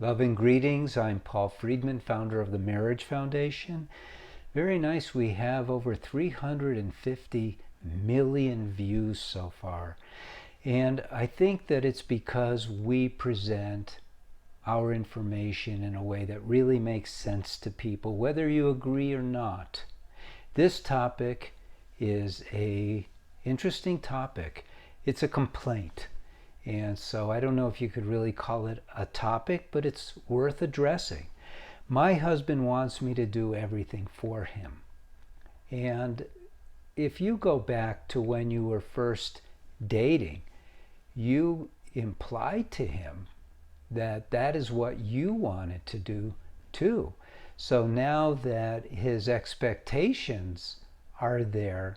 Love and greetings. I'm Paul Friedman, founder of the Marriage Foundation. Very nice. We have over 350 million views so far. And I think that it's because we present our information in a way that really makes sense to people, whether you agree or not. This topic is an interesting topic. It's a complaint. And so I don't know if you could really call it a topic, but it's worth addressing. My husband wants me to do everything for him. And if you go back to when you were first dating, you implied to him that that is what you wanted to do too. So now that his expectations are there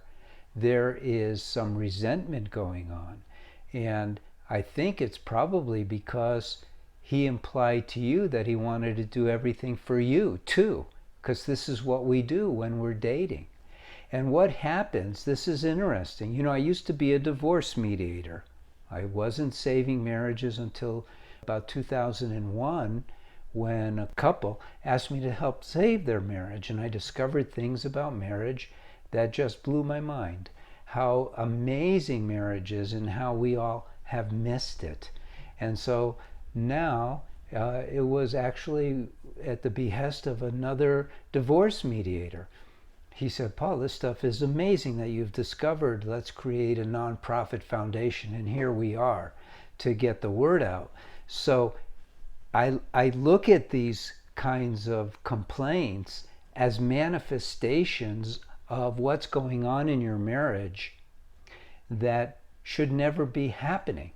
is some resentment going on. And I think it's probably because he implied to you that he wanted to do everything for you too, because this is what we do when we're dating. And what happens, this is interesting. You know, I used to be a divorce mediator. I wasn't saving marriages until about 2001 when a couple asked me to help save their marriage, and I discovered things about marriage that just blew my mind. How amazing marriage is and how we all have missed it. And so now it was actually at the behest of another divorce mediator. He said, Paul, this stuff is amazing that you've discovered. Let's create a nonprofit foundation. And here we are to get the word out. So I look at these kinds of complaints as manifestations of what's going on in your marriage that should never be happening,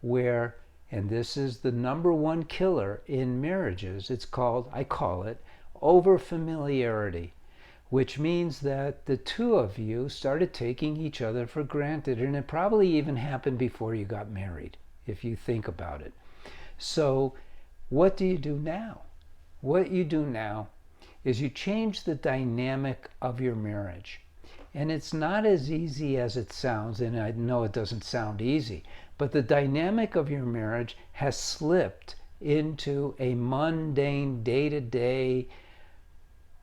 where, and this is the number one killer in marriages, I call it overfamiliarity, which means that the two of you started taking each other for granted, and it probably even happened before you got married, if you think about it. So what do you do now? What you do now is you change the dynamic of your marriage. And it's not as easy as it sounds, and I know it doesn't sound easy, but the dynamic of your marriage has slipped into a mundane, day-to-day,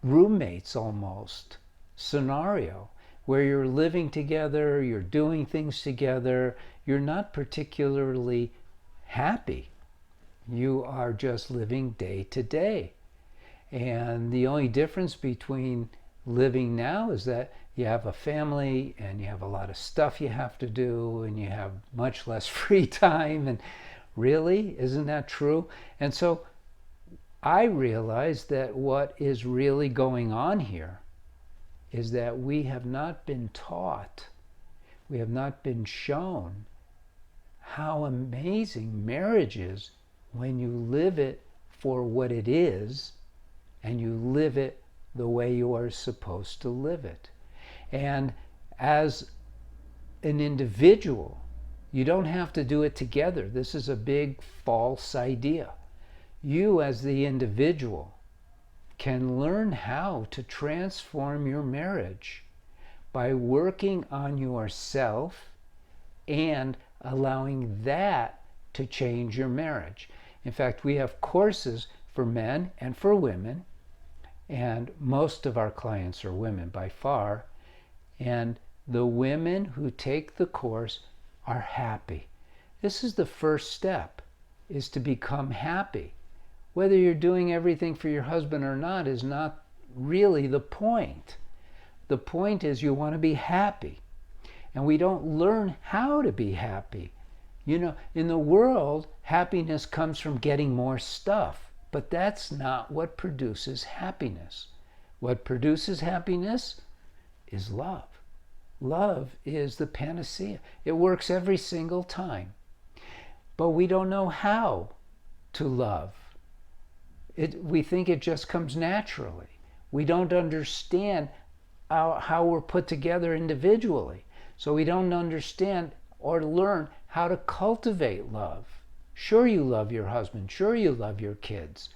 roommates almost scenario, where you're living together, you're doing things together, you're not particularly happy. You are just living day to day. And the only difference between living now is that you have a family and you have a lot of stuff you have to do and you have much less free time. And really, isn't that true? And so I realize that what is really going on here is that we have not been taught, we have not been shown how amazing marriage is when you live it for what it is and you live it the way you are supposed to live it. And as an individual, you don't have to do it together. This is a big false idea. You as the individual can learn how to transform your marriage by working on yourself and allowing that to change your marriage. In fact, we have courses for men and for women, and most of our clients are women by far. And the women who take the course are happy. This is the first step, is to become happy. Whether you're doing everything for your husband or not is not really the point. The point is you want to be happy. And we don't learn how to be happy. You know, in the world, happiness comes from getting more stuff. But that's not what produces happiness. What produces happiness is love. Love is the panacea. It works every single time. But we don't know how to love. We think it just comes naturally. We don't understand how we're put together individually. So we don't understand or learn how to cultivate love. Sure, you love your husband. Sure, you love your kids.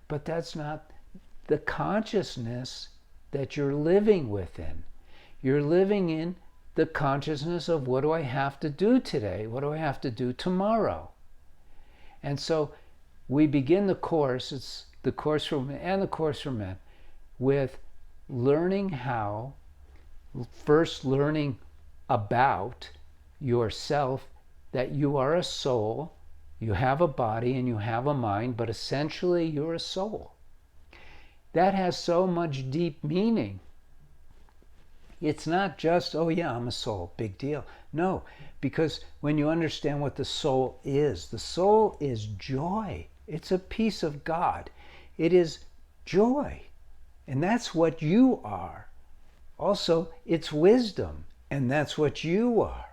But that's not the consciousness that you're living within. You're living in the consciousness of, what do I have to do today? What do I have to do tomorrow? And so we begin the course, it's the course for women and the course for men, with learning how, first learning about yourself, that you are a soul, you have a body and you have a mind, but essentially you're a soul. That has so much deep meaning. It's not just, oh yeah, I'm a soul, big deal. No, because when you understand what the soul is joy. It's a piece of God. It is joy. And that's what you are. Also, it's wisdom, and that's what you are.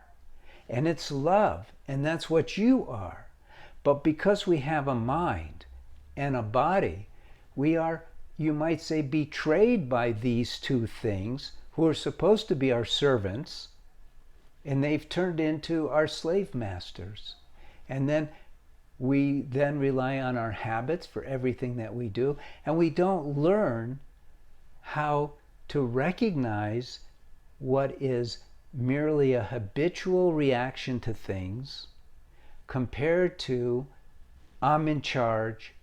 And it's love, and that's what you are. But because we have a mind and a body, we are, you might say, betrayed by these two things, who are supposed to be our servants, and they've turned into our slave masters. And then we then rely on our habits for everything that we do, and we don't learn how to recognize what is merely a habitual reaction to things compared to, I'm in charge,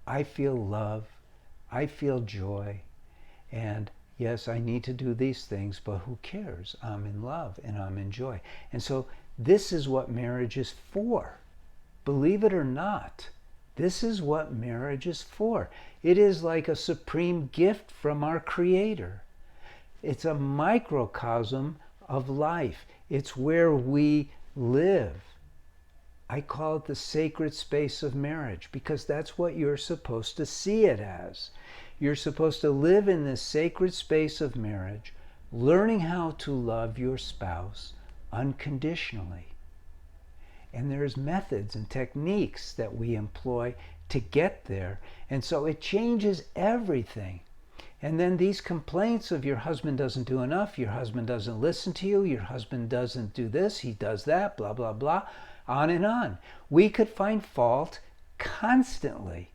I feel love, I feel joy, and yes, I need to do these things, but who cares? I'm in love and I'm in joy. And so this is what marriage is for. Believe it or not, this is what marriage is for. It is like a supreme gift from our Creator. It's a microcosm of life. It's where we live. I call it the sacred space of marriage because that's what you're supposed to see it as. You're supposed to live in this sacred space of marriage, learning how to love your spouse unconditionally. And there's methods and techniques that we employ to get there. And so it changes everything. And then these complaints of your husband doesn't do enough, your husband doesn't listen to you, your husband doesn't do this, he does that, blah, blah, blah, on and on. We could find fault constantly.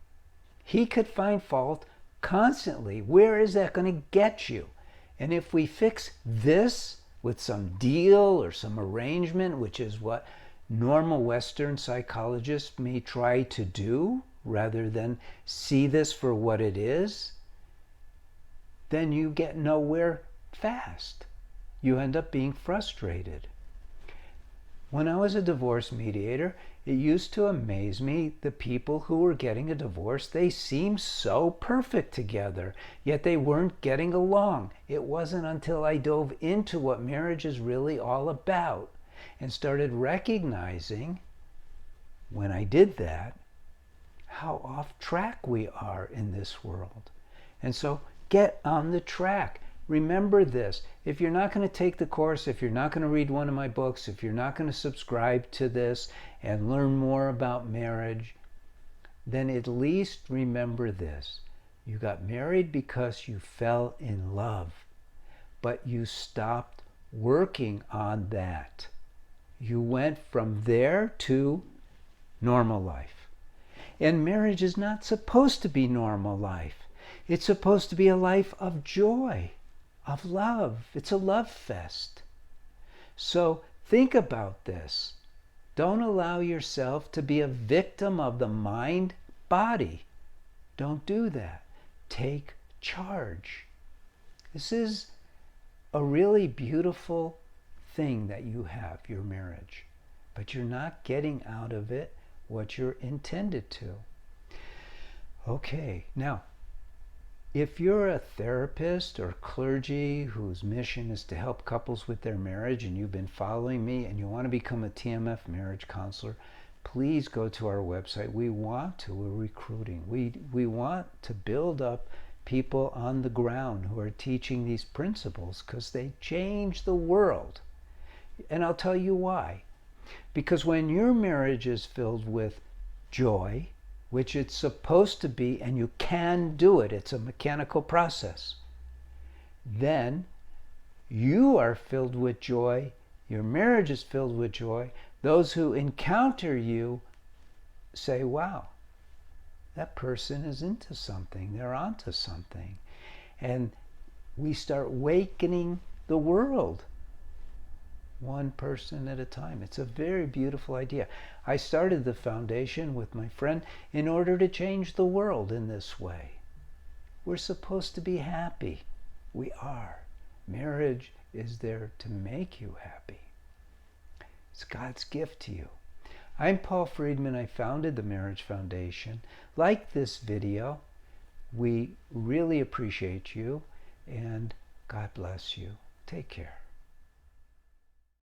He could find fault constantly. Where is that going to get you? And if we fix this with some deal or some arrangement, which is what normal Western psychologists may try to do, rather than see this for what it is, then you get nowhere fast. You end up being frustrated. When I was a divorce mediator, it used to amaze me the people who were getting a divorce. They seemed so perfect together, yet they weren't getting along. It wasn't until I dove into what marriage is really all about and started recognizing, when I did that, how off track we are in this world. And so get on the track. Remember this. If you're not going to take the course, if you're not going to read one of my books, if you're not going to subscribe to this and learn more about marriage, then at least remember this. You got married because you fell in love, but you stopped working on that. You went from there to normal life. And marriage is not supposed to be normal life. It's supposed to be a life of joy, of love. It's a love fest. So think about this. Don't allow yourself to be a victim of the mind body. Don't do that. Take charge. This is a really beautiful thing that you have, your marriage. But you're not getting out of it what you're intended to. Okay, now, if you're a therapist or clergy whose mission is to help couples with their marriage and you've been following me and you want to become a TMF marriage counselor, please go to our website. We're recruiting. We want to build up people on the ground who are teaching these principles because they change the world. And I'll tell you why. Because when your marriage is filled with joy, which it's supposed to be, and you can do it, it's a mechanical process, then you are filled with joy, your marriage is filled with joy. Those who encounter you say, wow, that person is into something, they're onto something. And we start awakening the world. one person at a time. It's a very beautiful idea. I started the foundation with my friend in order to change the world in this way. We're supposed to be happy. We are. Marriage is there to make you happy. It's God's gift to you. I'm Paul Friedman. I founded the Marriage Foundation. Like this video. We really appreciate you, and God bless you. Take care.